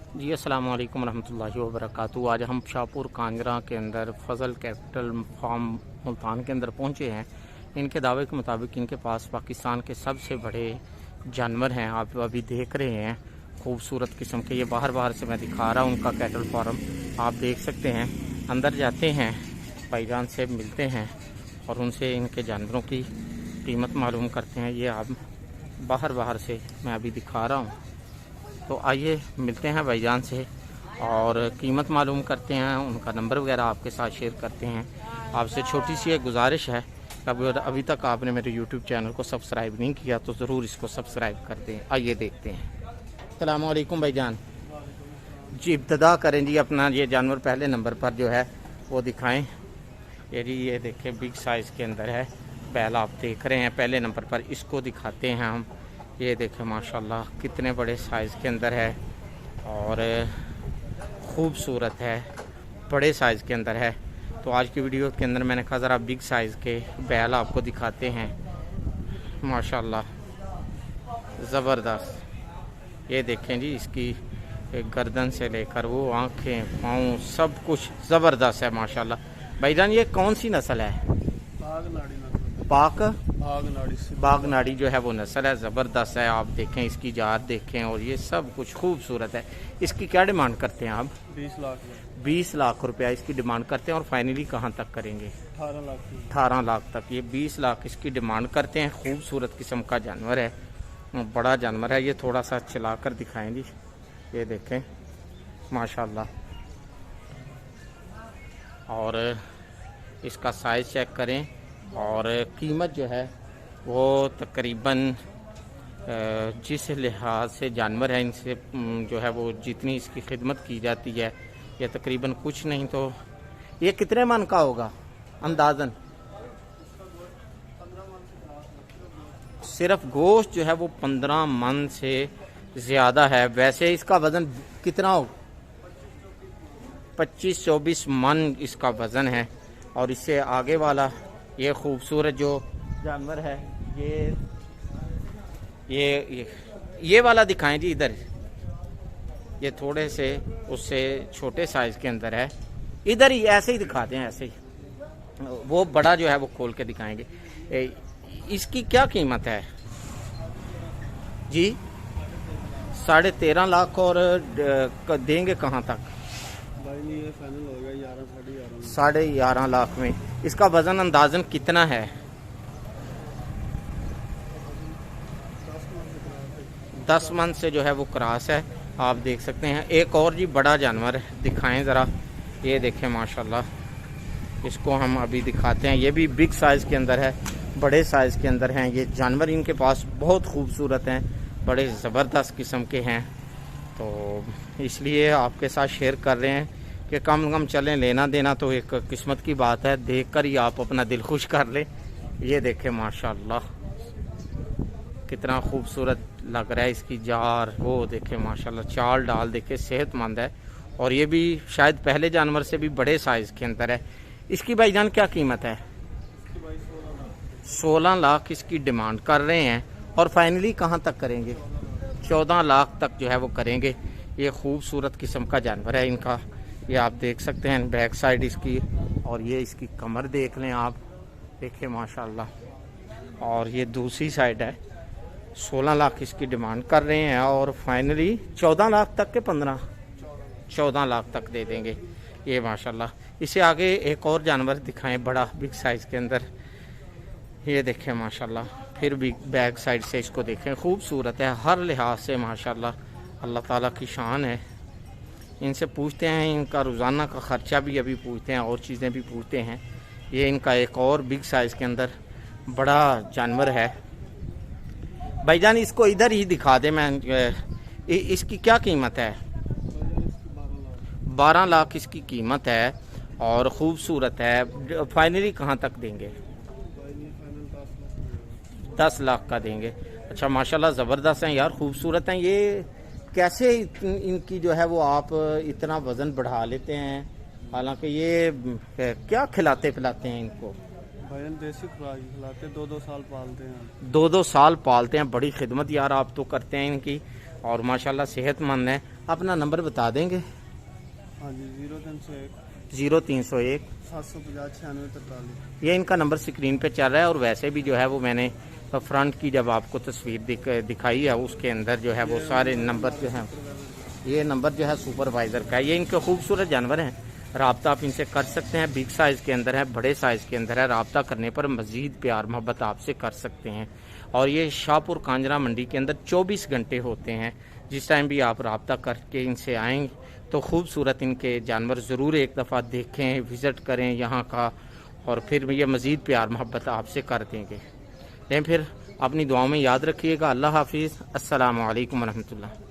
जी अस्सलाम वालेकुम रहमतुल्लाहि व बरकातहू। आज हम शाहपुर कांजरा के अंदर फजल कैपिटल फार्म मुल्तान के अंदर पहुंचे हैं। इनके दावे के मुताबिक इनके पास पाकिस्तान के सबसे बड़े जानवर हैं। आप अभी देख रहे हैं खूबसूरत किस्म के। ये बाहर से मैं दिखा रहा हूँ उनका कैटल फार्म, आप देख सकते हैं। अंदर जाते हैं, भाईजान से मिलते हैं और उनसे इनके जानवरों की कीमत मालूम करते हैं। ये आप बाहर से मैं अभी दिखा रहा हूँ, तो आइए मिलते हैं भाईजान से और कीमत मालूम करते हैं। उनका नंबर वगैरह आपके साथ शेयर करते हैं। आपसे छोटी सी एक गुजारिश है, अभी तक आपने मेरे YouTube चैनल को सब्सक्राइब नहीं किया तो ज़रूर इसको सब्सक्राइब कर दें। आइए देखते हैं। अस्सलाम वालेकुम भाईजान जी, इब्तदा करें जी अपना ये जानवर पहले नंबर पर जो है वो दिखाएं। ये जी ये देखें बिग साइज़ के अंदर है बैल, आप देख रहे हैं पहले नंबर पर। इसको दिखाते हैं हम। ये देखें माशाल्लाह कितने बड़े साइज़ के अंदर है और ख़ूबसूरत है, बड़े साइज़ के अंदर है। तो आज की वीडियो के अंदर मैंने कहा ज़रा बिग साइज़ के बैल आपको दिखाते हैं। माशाल्लाह ज़बरदस्त। ये देखें जी, इसकी गर्दन से लेकर वो आँखें, पाँव, सब कुछ ज़बरदस्त है माशाल्लाह। भाईजान ये कौन सी नस्ल है? बागनाड़ी जो है वो नस्ल है, ज़बरदस्त है। आप देखें इसकी जात देखें और ये सब कुछ खूबसूरत है। इसकी क्या डिमांड करते हैं आप? 20 लाख रुपया इसकी डिमांड करते हैं। और फाइनली कहाँ तक करेंगे? 18 लाख तक। ये 20 लाख इसकी डिमांड करते हैं। खूबसूरत किस्म का जानवर है, बड़ा जानवर है। ये थोड़ा सा चला कर दिखाएं जी, ये देखें माशाल्लाह। और इसका साइज़ चेक करें और कीमत जो है वो तकरीबन जिस लिहाज से जानवर है इनसे जो है वो जितनी इसकी खिदमत की जाती है ये तकरीबन कुछ नहीं। तो ये कितने मन का होगा अंदाज़न? सिर्फ गोश्त जो है वो 15 मन से ज़्यादा है। वैसे इसका वज़न कितना हो? 25-24 मन इसका वज़न है। और इससे आगे वाला ये खूबसूरत जो जानवर है ये वाला दिखाएं जी इधर। ये थोड़े से उससे छोटे साइज़ के अंदर है। इधर ही ऐसे ही दिखाते हैं, ऐसे ही। वो बड़ा जो है वो खोल के दिखाएंगे। इसकी क्या कीमत है जी? 13.5 लाख। और देंगे कहाँ तक? भाई नहीं, ये फाइनल हो गया 11.5 लाख में। इसका वजन अंदाजन कितना है? 10 मन से जो है वो क्रॉस है, आप देख सकते हैं। एक और जी बड़ा जानवर दिखाएं ज़रा। ये देखें माशाल्लाह, इसको हम अभी दिखाते हैं। ये भी बिग साइज़ के अंदर है, बड़े साइज़ के अंदर हैं ये जानवर। इनके पास बहुत खूबसूरत हैं, बड़े ज़बरदस्त किस्म के हैं। तो इसलिए आपके साथ शेयर कर रहे हैं कि कम चलें, लेना देना तो एक किस्मत की बात है। देखकर ही आप अपना दिल खुश कर लें। ये देखें माशाल्लाह कितना खूबसूरत लग रहा है इसकी जार। वो देखें माशाल्लाह, चाल डाल देखे, सेहतमंद है। और ये भी शायद पहले जानवर से भी बड़े साइज़ के अंदर है। इसकी भाईजान क्या कीमत है? 16 लाख इसकी डिमांड कर रहे हैं। और फाइनली कहाँ तक करेंगे? 14 लाख तक जो है वो करेंगे। ये खूबसूरत किस्म का जानवर है इनका। ये आप देख सकते हैं बैक साइड इसकी, और ये इसकी कमर देख लें आप, देखें माशाल्लाह। और ये दूसरी साइड है। 16 लाख इसकी डिमांड कर रहे हैं और फाइनली 14 लाख तक के 14 लाख तक दे देंगे। ये माशाल्लाह। इससे आगे एक और जानवर दिखाएं बड़ा बिग साइज़ के अंदर। ये देखें माशाल्लाह, फिर भी बैक साइड से इसको देखें, खूबसूरत है हर लिहाज से माशाल्लाह। अल्लाह ताला की शान है। इनसे पूछते हैं, इनका रोज़ाना का ख़र्चा भी अभी पूछते हैं और चीज़ें भी पूछते हैं। ये इनका एक और बिग साइज़ के अंदर बड़ा जानवर है। भाईजान इसको इधर ही दिखा दे। मैं इसकी क्या कीमत है? 12 लाख इसकी कीमत है और ख़ूबसूरत है। फाइनली कहाँ तक देंगे? 10 लाख का देंगे। अच्छा माशाल्लाह ज़बरदस्त हैं यार, खूबसूरत हैं। ये कैसे इनकी जो है वो आप इतना वज़न बढ़ा लेते हैं? हालांकि ये क्या खिलाते पिलाते हैं इनको? भाई देसी खुराक खिलाते, 2-2 साल पालते हैं। 2-2 साल पालते हैं। बड़ी खिदमत यार आप तो करते हैं इनकी। और माशाल्लाह सेहतमंद है। अपना नंबर बता देंगे? हाँ जी, 0301 0301 750 9643। ये इनका नंबर स्क्रीन पे चल रहा है। और वैसे भी जो है वो मैंने फ्रंट की जब आपको तस्वीर दिखाई है उसके अंदर जो है वो सारे नंबर जो हैं, ये नंबर जो है सुपरवाइज़र का है। ये इनके खूबसूरत जानवर हैं, राब्ता आप इनसे कर सकते हैं। बिग साइज़ के अंदर है, बड़े साइज़ के अंदर है। राब्ता करने पर मज़ीद प्यार मोहब्बत आपसे कर सकते हैं। और ये शाहपुर कांजरा मंडी के अंदर 24 घंटे होते हैं। जिस टाइम भी आप राब्ता करके इनसे आएंगे तो खूबसूरत इनके जानवर ज़रूर एक दफ़ा देखें, विज़िट करें यहाँ का, और फिर ये मज़ीद प्यार मोहब्बत आपसे कर देंगे। लेकिन फिर अपनी दुआओं में याद रखिएगा। अल्लाह हाफिज़। अस्सलामु अलैकुम रहमतुल्लाह।